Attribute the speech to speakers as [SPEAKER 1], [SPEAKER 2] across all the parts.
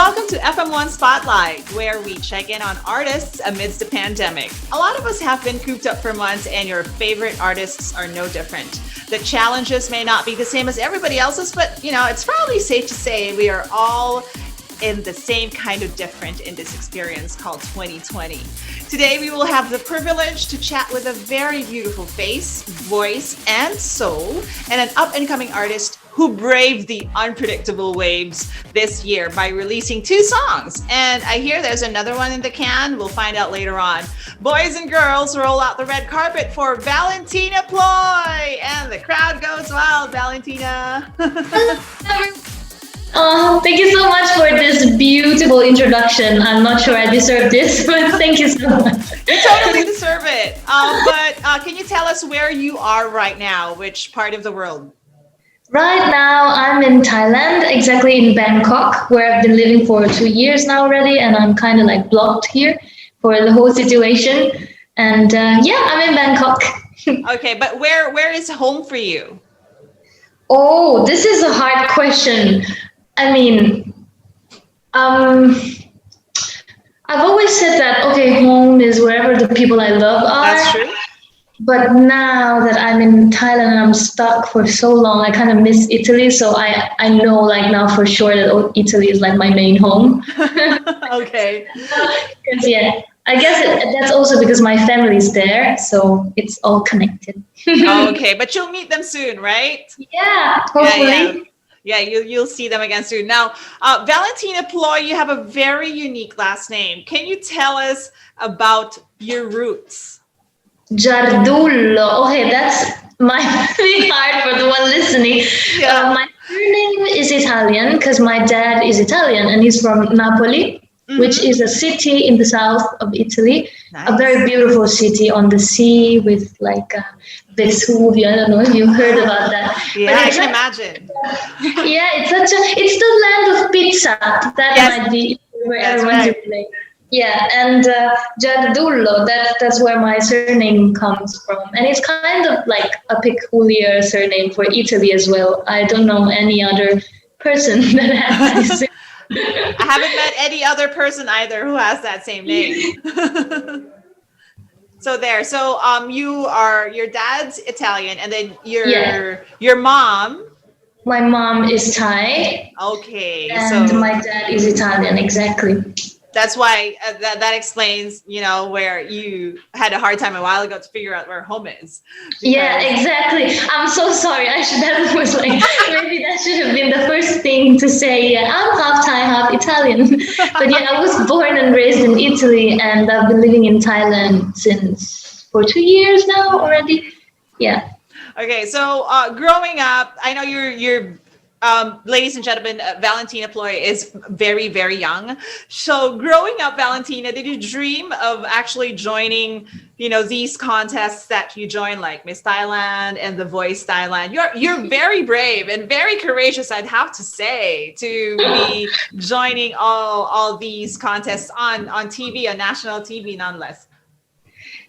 [SPEAKER 1] Welcome to FM1 Spotlight, where we check in on artists amidst the pandemic. A lot of us have been cooped up for months, and your favorite artists are no different. The challenges may not be the same as everybody else's, but it's probably safe to say we are all in the same kind of different in this experience called 2020. Today, we will have the privilege to chat with a very beautiful face, voice, and soul, and an up-and-coming artist who braved the unpredictable waves this year by releasing 2 songs. And I hear there's another one in the can. We'll find out later on. Boys and girls, roll out the red carpet for Valentina Ploy. And the crowd goes wild, Valentina.
[SPEAKER 2] Oh, thank you so much for this beautiful introduction. I'm not sure I deserve this, but thank you so much.
[SPEAKER 1] You totally deserve it. But can you tell us where you are right now? Which part of the world?
[SPEAKER 2] Right now, I'm in Thailand, exactly in Bangkok, where I've been living for 2 years now already, and I'm kind of like blocked here for the whole situation. And I'm in Bangkok.
[SPEAKER 1] Okay, but where is home for you?
[SPEAKER 2] Oh, this is a hard question. I mean, I've always said that, okay, home is wherever the people I love are.
[SPEAKER 1] That's true.
[SPEAKER 2] But now that I'm in Thailand and I'm stuck for so long, I kind of miss Italy. So I know like now for sure that Italy is like my main home.
[SPEAKER 1] Okay.
[SPEAKER 2] I guess that's also because my family's there. So it's all connected.
[SPEAKER 1] Okay, but you'll meet them soon, right?
[SPEAKER 2] Yeah, hopefully.
[SPEAKER 1] Yeah, you'll see them again soon. Now, Valentina Ploy, you have a very unique last name. Can you tell us about your roots?
[SPEAKER 2] Giardullo. Okay, that's might be hard for the one listening.
[SPEAKER 1] Yeah.
[SPEAKER 2] My surname is Italian because my dad is Italian and he's from Napoli, which is a city in the south of Italy. Nice. A very beautiful city on the sea with like Vesuvio. I don't know if you heard about that.
[SPEAKER 1] Yeah, I can imagine.
[SPEAKER 2] Yeah, it's the land of pizza. That might be where everyone's right. Yeah, and Giardullo, that's where my surname comes from. And it's kind of like a peculiar surname for Italy as well. I don't know any other person that has this.
[SPEAKER 1] I haven't met any other person either who has that same name. So your dad's Italian, and then your mom.
[SPEAKER 2] My mom is Thai.
[SPEAKER 1] Okay.
[SPEAKER 2] And my dad is Italian, exactly.
[SPEAKER 1] That's why that explains, where you had a hard time a while ago to figure out where home is.
[SPEAKER 2] Yeah, exactly. I'm so sorry. That was like, maybe that should have been the first thing to say. Yeah, I'm half Thai, half Italian. But yeah, I was born and raised in Italy, and I've been living in Thailand for 2 years now already. Yeah.
[SPEAKER 1] Okay, so growing up, I know you're ladies and gentlemen, Valentina Ploy is very, very young. So growing up, Valentina, did you dream of actually joining, these contests that you join, like Miss Thailand and The Voice Thailand? You're very brave and very courageous, I'd have to say, to be joining all these contests on TV, on national TV, nonetheless.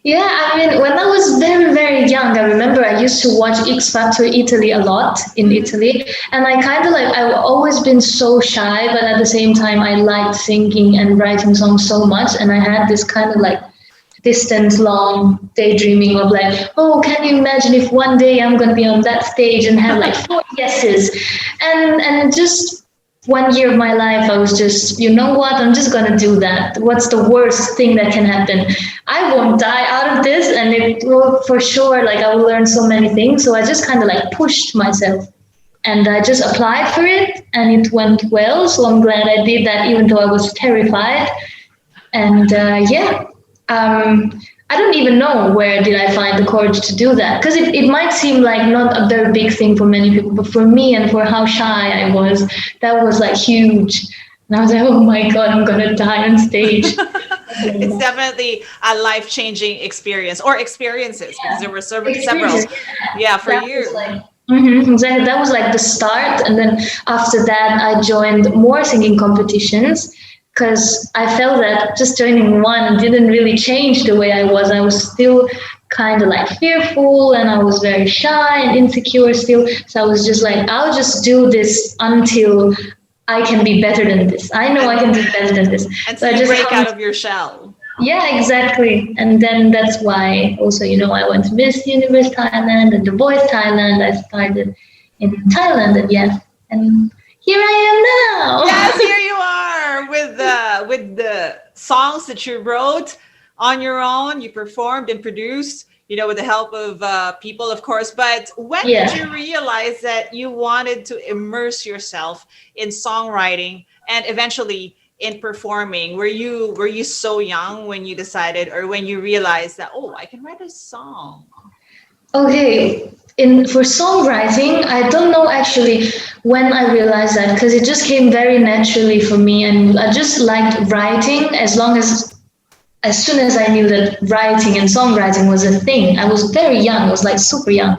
[SPEAKER 2] Yeah, I mean, when I was very, very young, I remember I used to watch X Factor Italy a lot in Italy. And I've always been so shy, but at the same time, I liked singing and writing songs so much. And I had this kind of like distance long daydreaming of like, oh, can you imagine if one day I'm going to be on that stage and have like 4 yeses? And just 1 year of my life, I was just, you know what, I'm just going to do that. What's the worst thing that can happen? I won't die out of this, and it will for sure, like I will learn so many things. So I just kind of like pushed myself and I just applied for it and it went well. So I'm glad I did that, even though I was terrified. And I don't even know where did I find the courage to do that, because it might seem like not a very big thing for many people, but for me and for how shy I was, that was like huge. And I was like, oh my God, I'm going to die on stage.
[SPEAKER 1] It's definitely a life-changing experience, or experiences, because there were several. Yeah, for you.
[SPEAKER 2] Exactly. That was like the start. And then after that, I joined more singing competitions, because I felt that just joining one didn't really change the way I was. I was still kind of like fearful, and I was very shy and insecure still. So I was just like, I'll just do this until I can be better than this. I know I can be better than this.
[SPEAKER 1] And
[SPEAKER 2] So
[SPEAKER 1] so
[SPEAKER 2] I
[SPEAKER 1] you
[SPEAKER 2] just
[SPEAKER 1] break
[SPEAKER 2] come.
[SPEAKER 1] out of your shell.
[SPEAKER 2] Yeah, exactly. And then that's why also, I went to Miss Universe Thailand and The Voice Thailand. I started in Thailand, and yeah, and here I am
[SPEAKER 1] Yes,
[SPEAKER 2] now.
[SPEAKER 1] here you are with the songs that you wrote on your own. You performed and produced, with the help of people, of course. But when did
[SPEAKER 2] Yeah.
[SPEAKER 1] you realize that you wanted to immerse yourself in songwriting and eventually in performing? Were you so young when you decided, or when you realized that, oh, I can write a song?
[SPEAKER 2] Okay. In for songwriting, I don't know actually when I realized that, because it just came very naturally for me, and I just liked writing as soon as I knew that writing and songwriting was a thing. I was very young, I was like super young.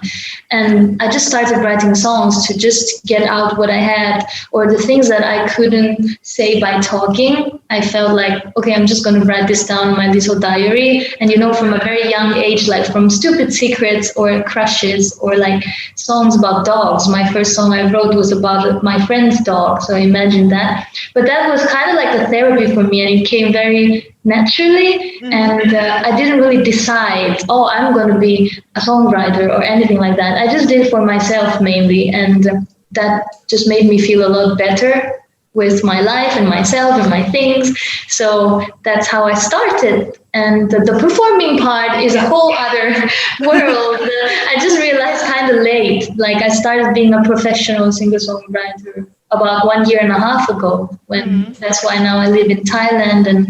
[SPEAKER 2] And I just started writing songs to just get out what I had, or the things that I couldn't say by talking. I felt like, okay, I'm just going to write this down in my little diary. And from a very young age, like from stupid secrets or crushes or like songs about dogs. My first song I wrote was about my friend's dog. So imagine that. But that was kind of like a therapy for me, and it came very naturally. And I didn't really decide, oh, I'm going to be a songwriter or anything like that. I just did it for myself mainly, and that just made me feel a lot better with my life and myself and my things. So that's how I started. And the performing part is a whole other world. I just realized kind of late. Like I started being a professional singer-songwriter about 1 year and a half ago. When that's why now I live in Thailand, and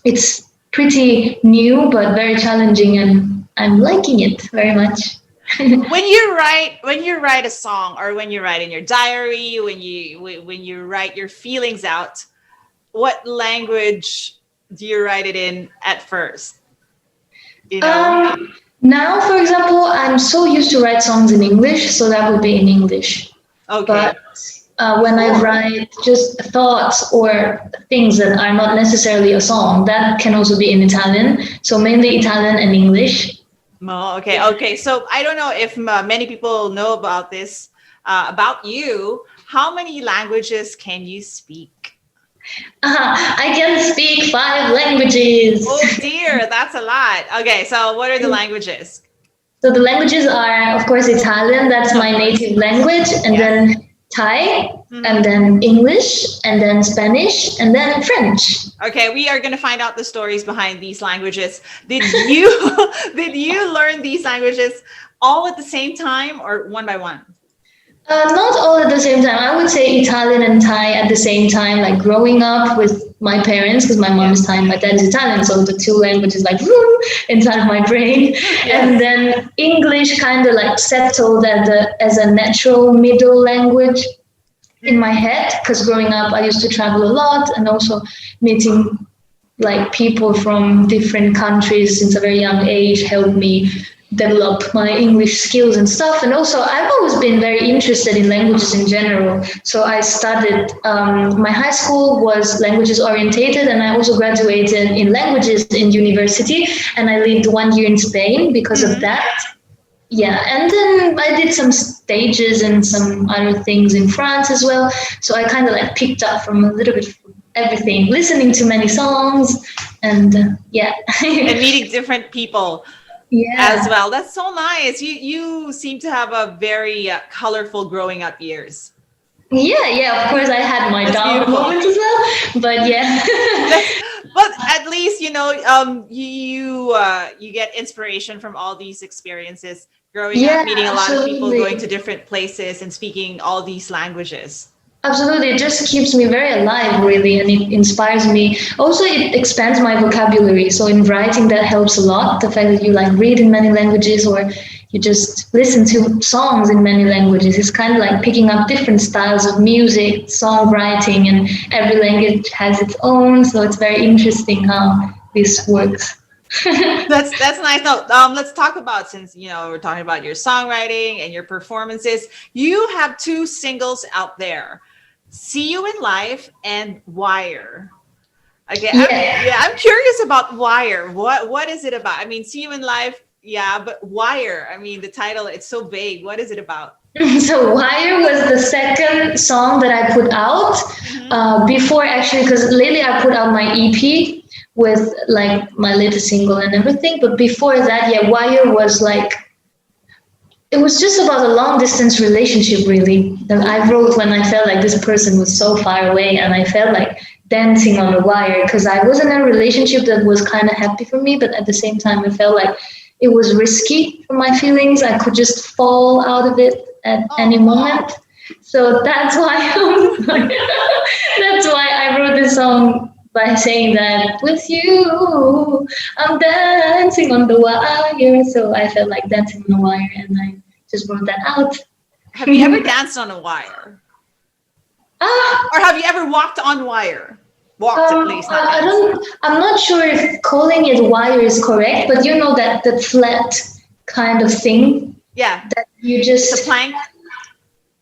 [SPEAKER 2] it's pretty new but very challenging, and I'm liking it very much.
[SPEAKER 1] When you write a song, or when you write in your diary, when you write your feelings out, what language do you write it in at first? You know?
[SPEAKER 2] Now, for example, I'm so used to write songs in English, so that would be in English.
[SPEAKER 1] Okay.
[SPEAKER 2] But when I
[SPEAKER 1] Cool.
[SPEAKER 2] write just thoughts or things that are not necessarily a song, that can also be in Italian. So mainly Italian and English.
[SPEAKER 1] Oh, okay. Okay. So I don't know if many people know about this, about you. How many languages can you speak?
[SPEAKER 2] I can speak 5 languages.
[SPEAKER 1] Oh dear, that's a lot. Okay. So what are the languages?
[SPEAKER 2] So the languages are, of course, Italian. That's
[SPEAKER 1] Of
[SPEAKER 2] my
[SPEAKER 1] course.
[SPEAKER 2] native language, and
[SPEAKER 1] Yes.
[SPEAKER 2] then Thai, and
[SPEAKER 1] Mhm.
[SPEAKER 2] then English, and then Spanish, and then French.
[SPEAKER 1] Okay, we are going to find out the stories behind these languages. Did you did you learn these languages all at the same time, or one by one?
[SPEAKER 2] Not all at the same time. I would say Italian and Thai at the same time, like growing up with my parents, because my mom is Thai and my dad is Italian. So the two languages like vroom, inside of my brain. And
[SPEAKER 1] Yes.
[SPEAKER 2] then English kind of like settled as a natural middle language in my head, because growing up I used to travel a lot, and also meeting like people from different countries since a very young age helped me develop my English skills and stuff. And also, I've always been very interested in languages in general. So I studied, my high school was languages orientated, and I also graduated in languages in university. And I lived 1 year in Spain because of
[SPEAKER 1] Mhm.
[SPEAKER 2] that. Yeah, and then I did some stages and some other things in France as well. So I kind of like picked up from a little bit of everything, listening to many songs, and yeah.
[SPEAKER 1] And meeting different people as
[SPEAKER 2] Yeah.
[SPEAKER 1] well. That's so nice. You seem to have a very colorful growing up years.
[SPEAKER 2] Yeah, yeah, of course I had my
[SPEAKER 1] That's
[SPEAKER 2] down
[SPEAKER 1] beautiful.
[SPEAKER 2] moments as well, but yeah.
[SPEAKER 1] That's, but at least you get inspiration from all these experiences growing up,
[SPEAKER 2] Yeah,
[SPEAKER 1] meeting a lot of people, going
[SPEAKER 2] absolutely.
[SPEAKER 1] to different places, and speaking all these languages.
[SPEAKER 2] Absolutely. It just keeps me very alive, really, and it inspires me. Also, it expands my vocabulary. So, in writing, that helps a lot. The fact that you like read in many languages, or you just listen to songs in many languages, it's kind of like picking up different styles of music, songwriting, and every language has its own. So, it's very interesting how this works.
[SPEAKER 1] That's nice. Now, let's talk about, since we're talking about your songwriting and your performances. You have two singles out there, "See You in Life" and "Wire." Okay,
[SPEAKER 2] Yeah.
[SPEAKER 1] I'm curious about "Wire." What is it about? I mean, "See You in Life," yeah, but "Wire." I mean, the title, it's so vague. What is it about?
[SPEAKER 2] So Wire was the second song that I put out before actually, because lately I put out my EP with like my latest single and everything. But before that, yeah, Wire was like it was just about a long distance relationship really that I wrote when I felt like this person was so far away and I felt like dancing on a wire because I was in a relationship that was kind of happy for me, but at the same time I felt like it was risky for my feelings. I could just fall out of it at any moment. So that's why that's why I wrote this song by saying that with you I'm dancing on the wire. So I felt like dancing on the wire and I just wrote that out.
[SPEAKER 1] Have you ever danced on a wire? Or have you ever walked on wire? Walked at least, not
[SPEAKER 2] I
[SPEAKER 1] danced.
[SPEAKER 2] don't. I'm not sure if calling it wire is correct, but you know that flat kind of thing
[SPEAKER 1] Yeah,
[SPEAKER 2] that you
[SPEAKER 1] the
[SPEAKER 2] just.
[SPEAKER 1] plank.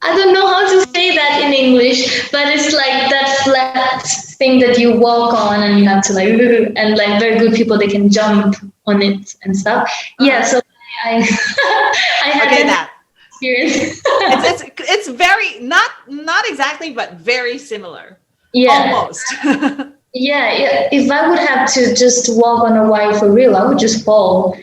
[SPEAKER 2] I don't know how to say that in English, but it's like that flat thing that you walk on and you have to like and like very good people they can jump on it and stuff. Yeah, so I I had
[SPEAKER 1] Okay,
[SPEAKER 2] that
[SPEAKER 1] that.
[SPEAKER 2] experience.
[SPEAKER 1] It's very not exactly, but very similar.
[SPEAKER 2] Yeah.
[SPEAKER 1] Almost.
[SPEAKER 2] Yeah, if I would have to just walk on a wire for real, I would just fall.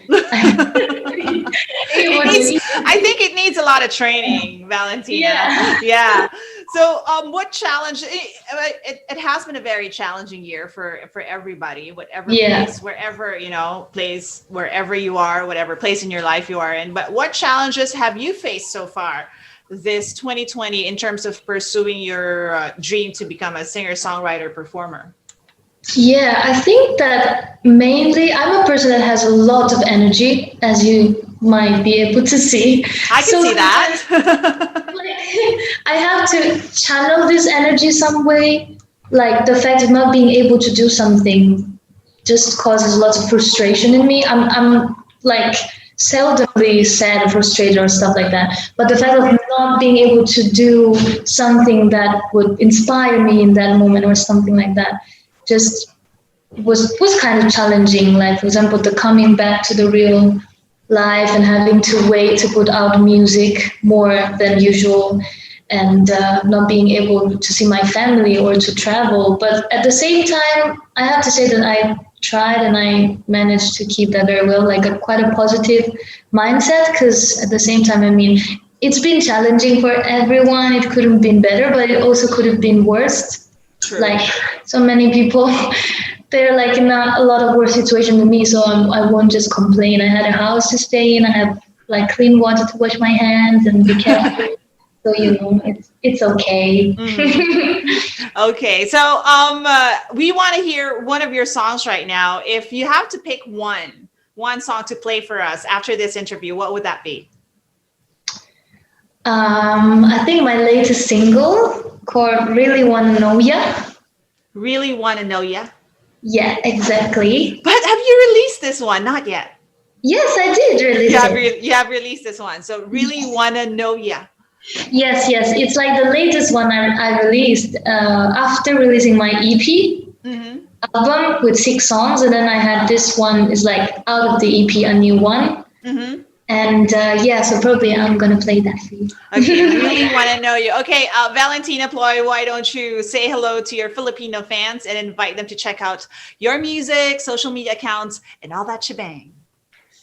[SPEAKER 2] It
[SPEAKER 1] It
[SPEAKER 2] would
[SPEAKER 1] needs,
[SPEAKER 2] be,
[SPEAKER 1] I think it needs a lot of training, Valentina.
[SPEAKER 2] yeah.
[SPEAKER 1] Yeah. So, what challenge? It has been a very challenging year for everybody, whatever
[SPEAKER 2] Yeah.
[SPEAKER 1] place, wherever place, wherever you are, whatever place in your life you are in. But what challenges have you faced so far this 2020 in terms of pursuing your dream to become a singer, songwriter, performer?
[SPEAKER 2] Yeah, I think that mainly I'm a person that has a lot of energy, as you might be able to see.
[SPEAKER 1] I can
[SPEAKER 2] So
[SPEAKER 1] see
[SPEAKER 2] sometimes
[SPEAKER 1] that.
[SPEAKER 2] like, I have to channel this energy some way. Like the fact of not being able to do something just causes lots of frustration in me. I'm like seldomly sad or frustrated or stuff like that. But the fact of not being able to do something that would inspire me in that moment or something like that just was kind of challenging. Like for example, the coming back to the real life and having to wait to put out music more than usual and not being able to see my family or to travel. But at the same time, I have to say that I tried and I managed to keep that very well, like quite a positive mindset. Because at the same time, I mean, it's been challenging for everyone. It could have been better, but it also could have been worse.
[SPEAKER 1] True.
[SPEAKER 2] Like so many people, they're like in a lot of worse situation than me. So I won't just complain. I had a house to stay in. I have like clean water to wash my hands and be careful. So it's okay.
[SPEAKER 1] Okay, so we want to hear one of your songs right now. If you have to pick one song to play for us after this interview, what would that be?
[SPEAKER 2] I think my latest single called "Really Wanna Know Ya."
[SPEAKER 1] Really want to know ya.
[SPEAKER 2] Yeah, exactly.
[SPEAKER 1] But have you released this one? Not yet.
[SPEAKER 2] Yes, I did release it.
[SPEAKER 1] You have released this one. So really want to know ya.
[SPEAKER 2] Yes, yes. It's like the latest one I released after releasing my EP album with 6 songs, and then I had this one is like out of the EP, a new one. And yeah, so probably I'm gonna play that for you.
[SPEAKER 1] Okay, really want to know you. Okay, Valentina Ploy, why don't you say hello to your Filipino fans and invite them to check out your music, social media accounts, and all that shebang.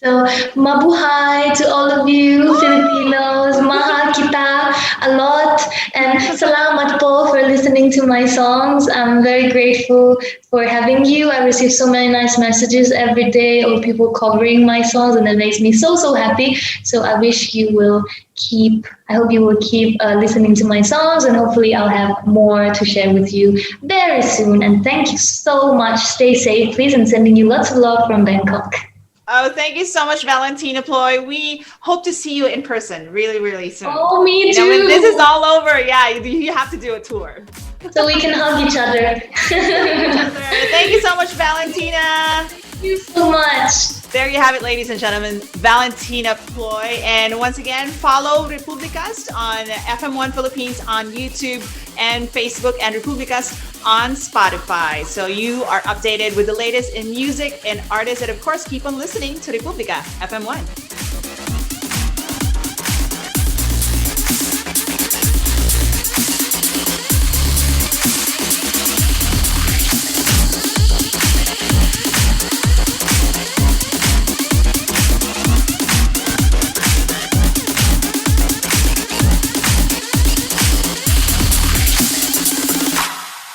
[SPEAKER 2] So, mabuhay to all of you Filipinos. Mahal kita a lot. And salamat po for listening to my songs. I'm very grateful for having you. I receive so many nice messages every day of people covering my songs, and it makes me so, so happy. So I wish you will I hope you will keep listening to my songs, and hopefully I'll have more to share with you very soon. And thank you so much. Stay safe, please, and sending you lots of love from Bangkok.
[SPEAKER 1] Oh, thank you so much, Valentina Ploy. We hope to see you in person really, really soon.
[SPEAKER 2] Oh, me too.
[SPEAKER 1] When this is all over, yeah, you have to do a tour.
[SPEAKER 2] So we can hug each other.
[SPEAKER 1] Thank you so much, Valentina.
[SPEAKER 2] Thank you so much.
[SPEAKER 1] There you have it, ladies and gentlemen, Valentina Ploy. And once again, follow Republicast on FM1 Philippines on YouTube and Facebook, and Republicast on Spotify. So you are updated with the latest in music and artists, and of course, keep on listening to Republica FM1.